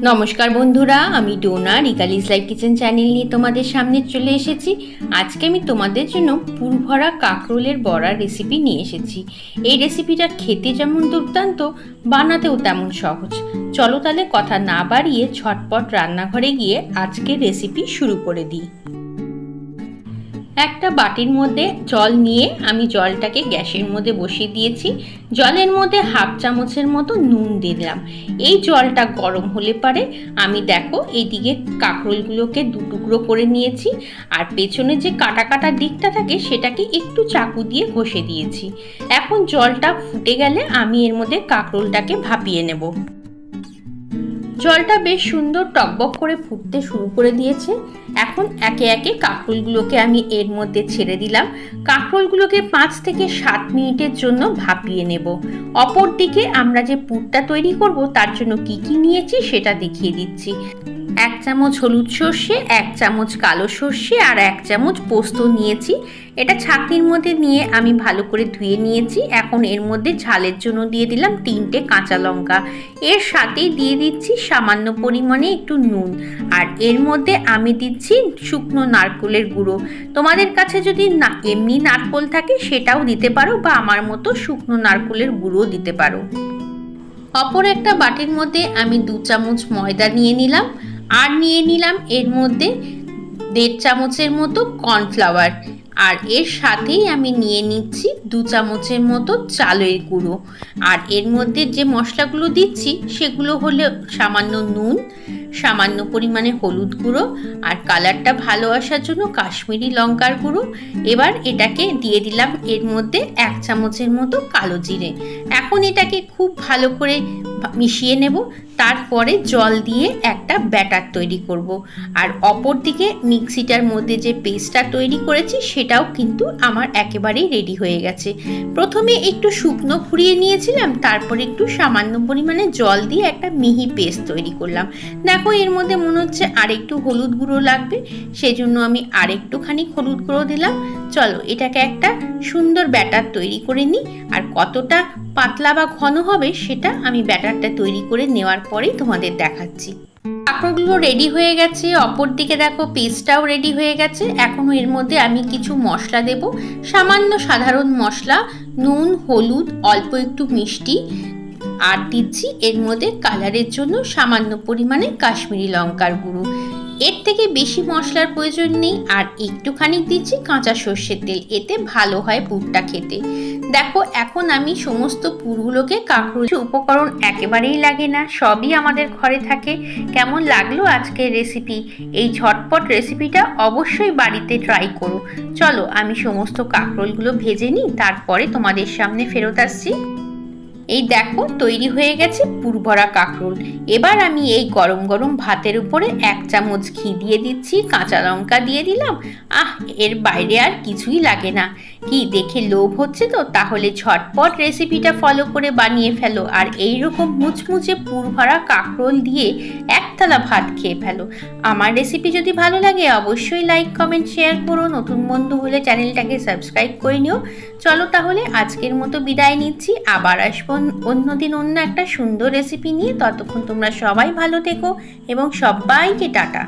নমস্কার বন্ধুরা, আমি ডোনা রিকালিস লাইফ কিচেন চ্যানেল নিয়ে তোমাদের সামনে চলে এসেছি। আজকে আমি তোমাদের জন্য পুরভরা কাঁকরোলের বড়ার রেসিপি নিয়ে এসেছি। এই রেসিপিটা খেতে যেমন দুর্দান্ত, বানাতেও তেমন সহজ। চলো তাহলে কথা না বাড়িয়ে ঝটপট রান্নাঘরে গিয়ে আজকের রেসিপি শুরু করে দিই। একটা বাটির মধ্যে জল নিয়ে আমি জলটাকে গ্যাসের মধ্যে বসিয়ে দিয়েছি। জলের মধ্যে হাফ চামচের মতো নুন দিলাম। এই জলটা গরম হলে পরে আমি দেখো এইদিকে কাঁকরোলগুলোকে দু টুকরো করে নিয়েছি, আর পেছনে যে কাটা কাটা দিকটা থাকে সেটাকে একটু চাকু দিয়ে ঘষে দিয়েছি। এখন জলটা ফুটে গেলে আমি এর মধ্যে কাঁকরোলটাকে ভাপিয়ে নেব। জলটা বেশ সুন্দর টকবক করে ফুটতে শুরু করে দিয়েছে। এখন একে একে কাঁকরোলগুলোকে আমি এর মধ্যে ছেড়ে দিলাম। কাঁকরোলগুলোকে 5 থেকে 7 মিনিটের জন্য ভাপিয়ে নেব। অপর দিকে আমরা যে পুরটা তৈরি করব তার জন্য কি কি নিয়েছি সেটা দেখিয়ে দিচ্ছি। 1 চামচ হলুদ সর্ষে, 1 চামচ কালো সর্ষে আর 1 চামচ পোস্ত নিয়েছি। এটা ছাঁকনির মধ্যে নিয়ে আমি ভালো করে ধুয়ে নিয়েছি। এখন এর মধ্যে ঝালের জন্য দিয়ে দিলাম 3টে কাঁচা লঙ্কা। এর সাথেই দিয়ে দিচ্ছি সামান্য পরিমাণে একটু নুন, আর এর মধ্যে আমি দিচ্ছি শুকনো নারকেলের গুঁড়ো। তোমাদের কাছে যদি না এমনি নারকেল থাকে সেটাও দিতে পারো, বা আমার মতো শুকনো নারকেলের গুঁড়ো দিতে পারো। অপর একটা বাটির মধ্যে আমি 2 চামচ ময়দা নিয়ে নিলাম, আর নিয়ে নিলাম এর মধ্যে 1.5 চামচের মতো কর্নফ্লাওয়ার, আর এর সাথেই আমি নিয়ে নিচ্ছি 2 চামচের মতো চালের গুঁড়ো। আর এর মধ্যে যে মশলাগুলো দিচ্ছি সেগুলো হলো সামান্য নুন, সামান্য পরিমাণে হলুদ গুঁড়ো, আর কালারটা ভালো আসার জন্য কাশ্মীরি লঙ্কার গুঁড়ো। এবার এটাকে দিয়ে দিলাম এর মধ্যে 1 চামচের মতো কালো জিরে। এখন এটাকে খুব ভালো করে মিশিয়ে নেব। তারপরে জল দিয়ে একটা ব্যাটার তৈরি করব। আর অপর দিকে মিক্সিটার মধ্যে যে পেস্টটা তৈরি করেছি সেটাও কিন্তু আমার একেবারেই রেডি হয়ে গেছে। প্রথমে একটু শুকনো ফুরিয়ে নিয়েছিলাম, তারপরে একটু সামান্য পরিমাণে জল দিয়ে একটা মিহি পেস্ট তৈরি করলাম। দেখো এর মধ্যে মনে হচ্ছে আর একটু হলুদ গুঁড়ো লাগবে, সেজন্য আমি আর একটুখানি হলুদ গুঁড়ো দিলাম। চলো এটাকে একটা সুন্দর ব্যাটার তৈরি করে নিই। আর কতটা পাতলা বা ঘন হবে সেটা আমি ব্যাটারটা তৈরি করে নেওয়ার পরেই তোমাদের দেখাচ্ছি। কাঁকরোলগুলো রেডি হয়ে গেছে, অপর দিকে দেখো পেস্টটাও রেডি হয়ে গেছে। এখনও এর মধ্যে আমি কিছু মশলা দেব। সামান্য সাধারণ মশলা, নুন, হলুদ, অল্প একটু মিষ্টি, আর দিচ্ছি এর মধ্যে কালারের জন্য সামান্য পরিমাণে কাশ্মীরি লঙ্কার গুঁড়ো। এর থেকে বেশি মশলার প্রয়োজন নেই। আর একটুখানি দিচ্ছি কাঁচা সর্ষের তেল, এতে ভালো হয় পুরটা খেতে। দেখো এখন আমি সমস্ত পুরগুলোকে কাঁকরোলের উপকরণ একেবারেই লাগে না, সবই আমাদের ঘরে থাকে। কেমন লাগলো আজকের রেসিপি? এই ঝটপট রেসিপিটা অবশ্যই বাড়িতে ট্রাই করো। চলো আমি সমস্ত কাঁকরোলগুলো ভেজে নিই, তারপরে তোমাদের সামনে ফেরত আসছি। এই দেখো তৈরি হয়ে গেছে পুরভরা কাঁকরোল। এবার আমি এই গরম গরম ভাতের উপরে 1 চামচ ঘি দিয়ে দিচ্ছি, কাঁচা লঙ্কা দিয়ে দিলাম। এর বাইরে আর কিছুই লাগে না। কি দেখে লোভ হচ্ছে তো? তাহলে ঝটপট রেসিপিটা ফলো করে বানিয়ে ফেলো, আর এই রকম মুচমুচে পুরভরা কাঁকরোল দিয়ে 1 থালা ভাত খেয়ে ফেলো। আমার রেসিপি যদি ভালো লাগে অবশ্যই লাইক, কমেন্ট, শেয়ার করো। নতুন বন্ধু হলে চ্যানেলটাকে সাবস্ক্রাইব করে নিও। চলো তাহলে আজকের মতো বিদায় নিচ্ছি। আবার আসবো অন্যদিন অন্য একটা সুন্দর রেসিপি নিয়ে। ততক্ষণ তোমরা সবাই ভালো থেকো এবং সবাইকে টাটা।